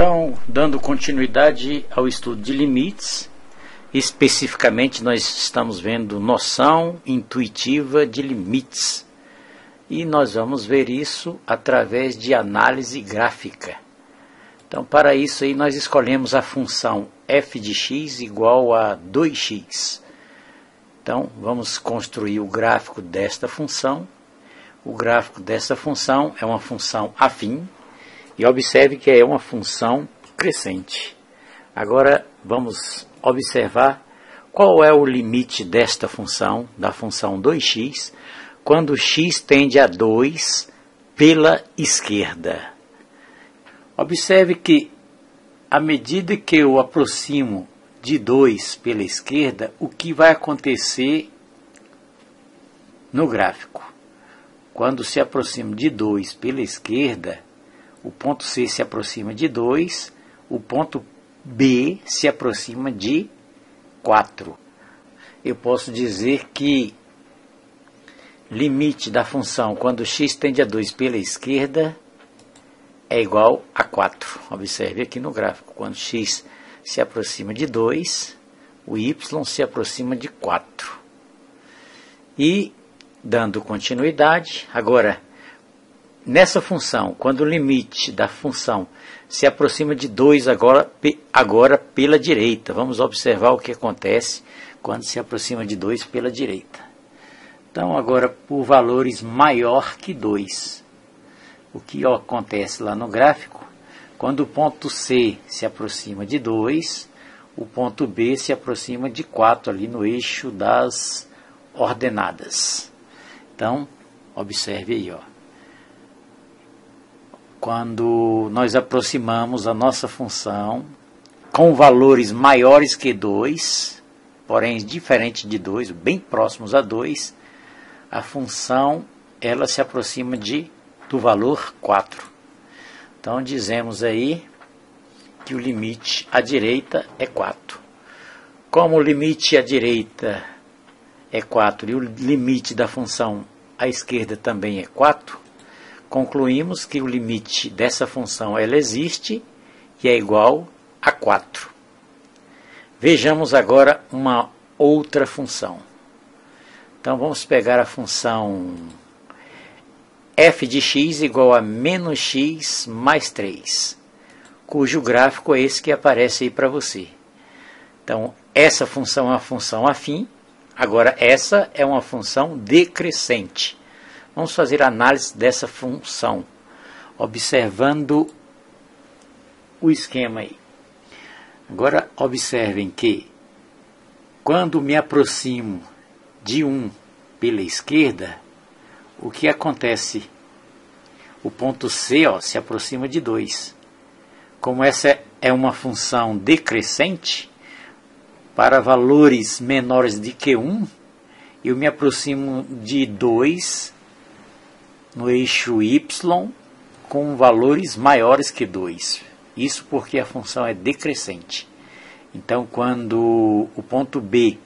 Então, dando continuidade ao estudo de limites, especificamente nós estamos vendo noção intuitiva de limites. E nós vamos ver isso através de análise gráfica. Então, para isso aí nós escolhemos a função f de x igual a 2x. Então, vamos construir o gráfico desta função. O gráfico desta função é uma função afim. E observe que é uma função crescente. Agora vamos observar qual é o limite desta função, da função 2x, quando x tende a 2 pela esquerda. Observe que, à medida que eu aproximo de 2 pela esquerda, o que vai acontecer no gráfico? Quando se aproxima de 2 pela esquerda, o ponto C se aproxima de 2, o ponto B se aproxima de 4. Eu posso dizer que limite da função quando x tende a 2 pela esquerda é igual a 4. Observe aqui no gráfico, quando x se aproxima de 2, o y se aproxima de 4. E, dando continuidade, agora, nessa função, quando o limite da função se aproxima de 2 agora pela direita, vamos observar o que acontece quando se aproxima de 2 pela direita. Então, agora, por valores maior que 2. O que acontece lá no gráfico? Quando o ponto C se aproxima de 2, o ponto B se aproxima de 4, ali no eixo das ordenadas. Então, observe aí, ó. Quando nós aproximamos a nossa função com valores maiores que 2, porém diferente de 2, bem próximos a 2, a função ela se aproxima do valor 4. Então dizemos aí que o limite à direita é 4. Como o limite à direita é 4 e o limite da função à esquerda também é 4, concluímos que o limite dessa função ela existe e é igual a 4. Vejamos agora uma outra função. Então vamos pegar a função f de x igual a menos x mais 3, cujo gráfico é esse que aparece aí para você. Então essa função é uma função afim, agora essa é uma função decrescente. Vamos fazer a análise dessa função, observando o esquema aí. Agora, observem que, quando me aproximo de 1 pela esquerda, o que acontece? O ponto C se aproxima de 2. Como essa é uma função decrescente, para valores menores de que 1, eu me aproximo de 2 no eixo y com valores maiores que 2. Isso porque a função é decrescente. Então, quando o ponto B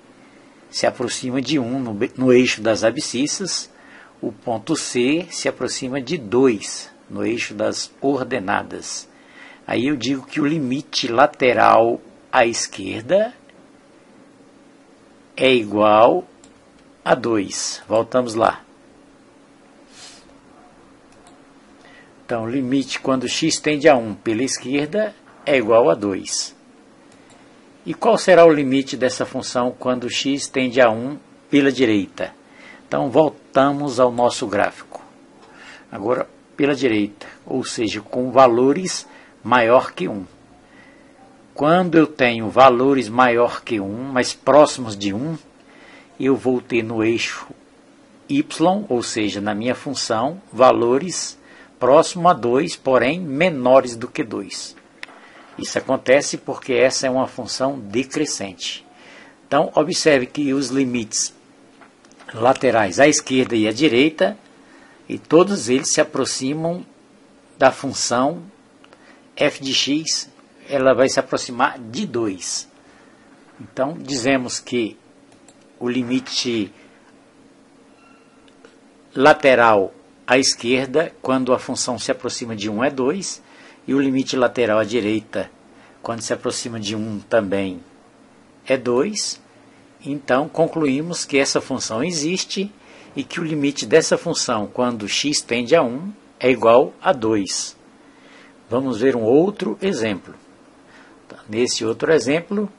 se aproxima de 1 no eixo das abscissas, o ponto C se aproxima de 2 no eixo das ordenadas. Aí eu digo que o limite lateral à esquerda é igual a 2. Voltamos lá. Então, o limite quando x tende a 1 pela esquerda é igual a 2. E qual será o limite dessa função quando x tende a 1 pela direita? Então, voltamos ao nosso gráfico. Agora, pela direita, ou seja, com valores maior que 1. Quando eu tenho valores maior que 1, mas próximos de 1, eu vou ter no eixo y, ou seja, na minha função, valores próximo a 2, porém menores do que 2. Isso acontece porque essa é uma função decrescente. Então, observe que os limites laterais à esquerda e à direita, e todos eles se aproximam da função f de x, ela vai se aproximar de 2. Então, dizemos que o limite lateral à esquerda, quando a função se aproxima de 1, é 2, e o limite lateral à direita, quando se aproxima de 1 também, é 2, então concluímos que essa função existe e que o limite dessa função, quando x tende a 1, é igual a 2. Vamos ver um outro exemplo. Nesse outro exemplo,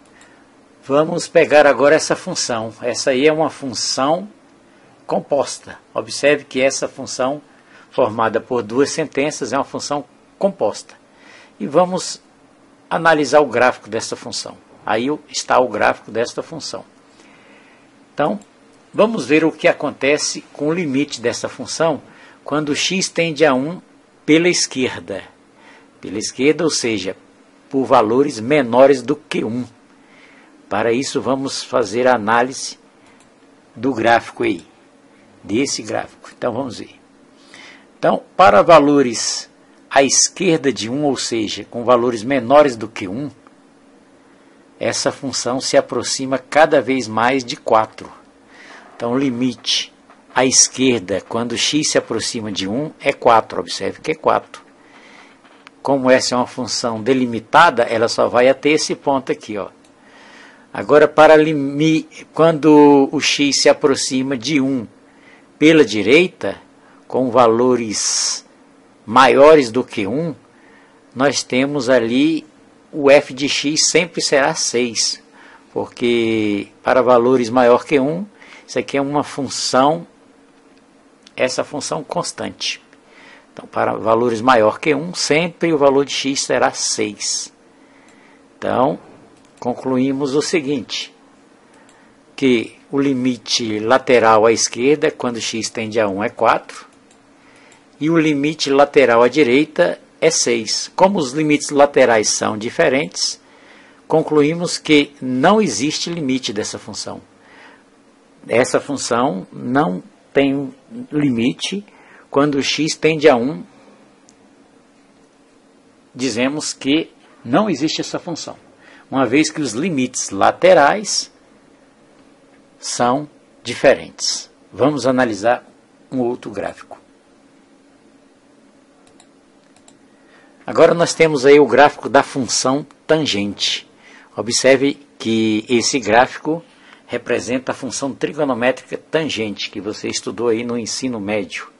vamos pegar agora essa função. Essa aí é uma função composta. Observe que essa função, formada por duas sentenças, é uma função composta. E vamos analisar o gráfico dessa função. Aí está o gráfico desta função. Então, vamos ver o que acontece com o limite dessa função quando x tende a 1 pela esquerda. Pela esquerda, ou seja, por valores menores do que 1. Para isso, vamos fazer a análise do gráfico aí, desse gráfico. Então, vamos ver. Então, para valores à esquerda de 1, ou seja, com valores menores do que 1, essa função se aproxima cada vez mais de 4. Então, o limite à esquerda, quando x se aproxima de 1, é 4. Observe que é 4. Como essa é uma função delimitada, ela só vai até esse ponto aqui, ó. Agora, quando o x se aproxima de 1 pela direita, com valores maiores do que 1, nós temos ali o f de x sempre será 6, porque para valores maior que 1, isso aqui é uma função, essa função constante. Então, para valores maior que 1, sempre o valor de x será 6. Então, concluímos o seguinte, que o limite lateral à esquerda, quando x tende a 1, é 4, e o limite lateral à direita é 6. Como os limites laterais são diferentes, concluímos que não existe limite dessa função. Essa função não tem limite. Quando x tende a 1, dizemos que não existe essa função, uma vez que os limites laterais são diferentes. Vamos analisar um outro gráfico. Agora nós temos aí o gráfico da função tangente. Observe que esse gráfico representa a função trigonométrica tangente, que você estudou aí no ensino médio.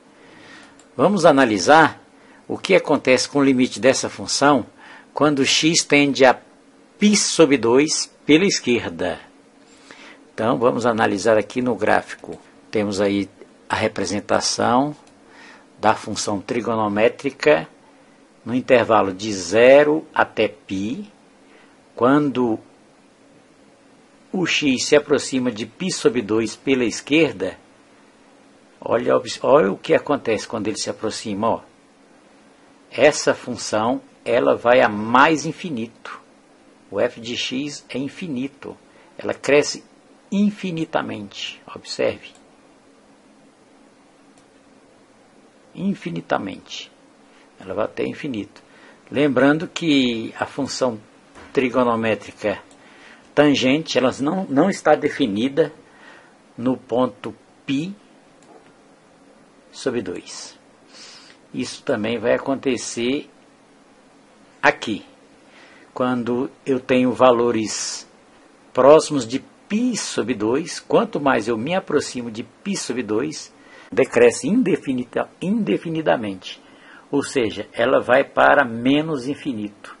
Vamos analisar o que acontece com o limite dessa função quando x tende a π sobre 2 pela esquerda. Então, vamos analisar aqui no gráfico. Temos aí a representação da função trigonométrica no intervalo de 0 até π, quando o x se aproxima de π sobre 2 pela esquerda. Olha o que acontece quando ele se aproxima. Ó. Essa função ela vai a mais infinito. O f de x é infinito. Ela cresce infinitamente. Observe. Infinitamente. Ela vai até infinito. Lembrando que a função trigonométrica tangente ela não está definida no ponto π sobre 2. Isso também vai acontecer aqui. Quando eu tenho valores próximos de π sobre 2, quanto mais eu me aproximo de π sobre 2, decresce indefinidamente. Ou seja, ela vai para menos infinito.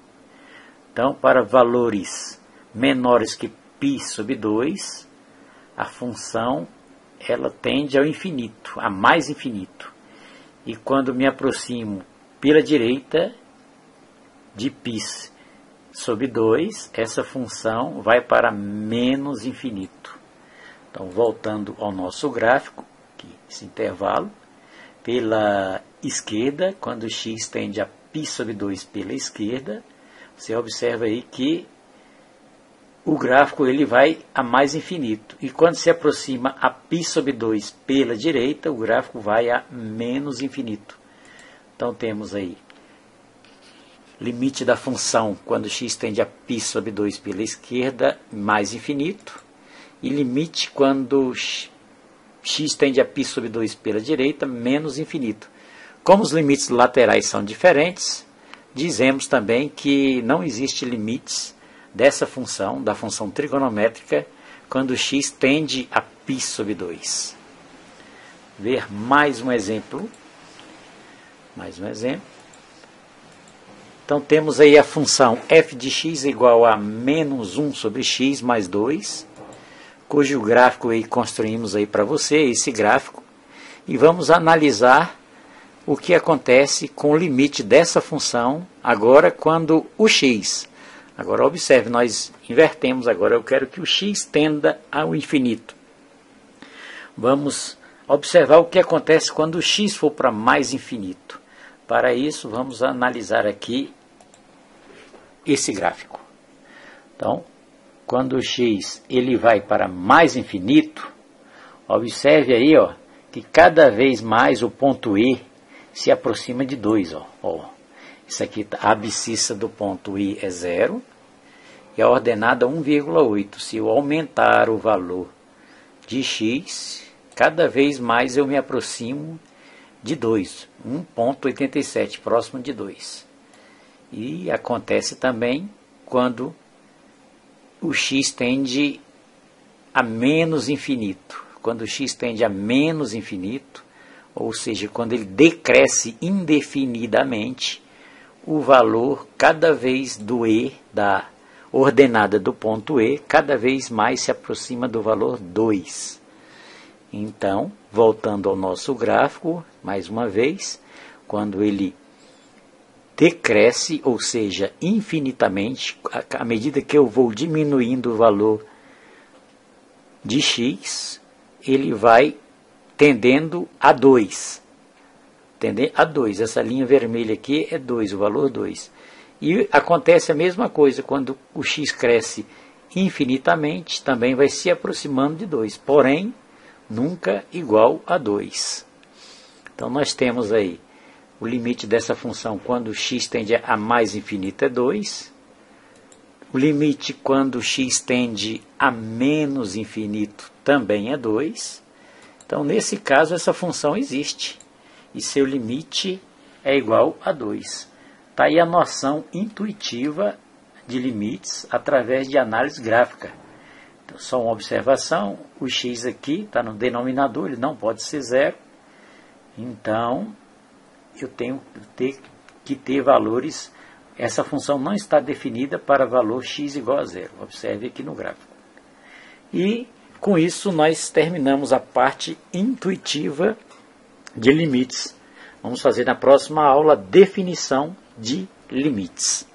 Então, para valores menores que π sobre 2, a função ela tende ao infinito, a mais infinito. E quando me aproximo pela direita de π sobre 2, essa função vai para menos infinito. Então, voltando ao nosso gráfico, aqui, esse intervalo, pela esquerda, quando x tende a π sobre 2 pela esquerda, você observa aí que o gráfico ele vai a mais infinito. E quando se aproxima a π sobre 2 pela direita, o gráfico vai a menos infinito. Então temos aí limite da função quando x tende a π sobre 2 pela esquerda, mais infinito. E limite quando x tende a π sobre 2 pela direita, menos infinito. Como os limites laterais são diferentes, dizemos também que não existe limites dessa função, da função trigonométrica, quando x tende a π sobre 2. Ver mais um exemplo. Então temos aí a função f de x igual a menos 1 sobre x mais 2, cujo gráfico aí construímos aí para você, esse gráfico, e vamos analisar o que acontece com o limite dessa função agora quando o x, agora observe, nós invertemos agora, eu quero que o x tenda ao infinito. Vamos observar o que acontece quando o x for para mais infinito. Para isso, vamos analisar aqui esse gráfico. Então, quando o x ele vai para mais infinito, observe aí, ó, que cada vez mais o ponto E se aproxima de 2. Isso aqui, a abscissa do ponto I é 0 e a ordenada 1,8. Se eu aumentar o valor de x, cada vez mais eu me aproximo de 2, 1,87, próximo de 2. E acontece também quando o x tende a menos infinito. Quando o x tende a menos infinito, ou seja, quando ele decresce indefinidamente, o valor cada vez do E, da ordenada do ponto E, cada vez mais se aproxima do valor 2. Então, voltando ao nosso gráfico, mais uma vez, quando ele decresce, ou seja, infinitamente, à medida que eu vou diminuindo o valor de x, ele vai tendendo a 2. Essa linha vermelha aqui é 2, o valor 2. E acontece a mesma coisa, quando o x cresce infinitamente, também vai se aproximando de 2, porém, nunca igual a 2. Então, nós temos aí o limite dessa função quando x tende a mais infinito é 2. O limite quando x tende a menos infinito também é 2. Então, nesse caso, essa função existe. E seu limite é igual a 2. Está aí a noção intuitiva de limites através de análise gráfica. Então, só uma observação, o x aqui está no denominador, ele não pode ser 0. Então, eu tenho que ter valores, essa função não está definida para valor x igual a 0. Observe aqui no gráfico. E, com isso, nós terminamos a parte intuitiva de limites. Vamos fazer na próxima aula definição de limites.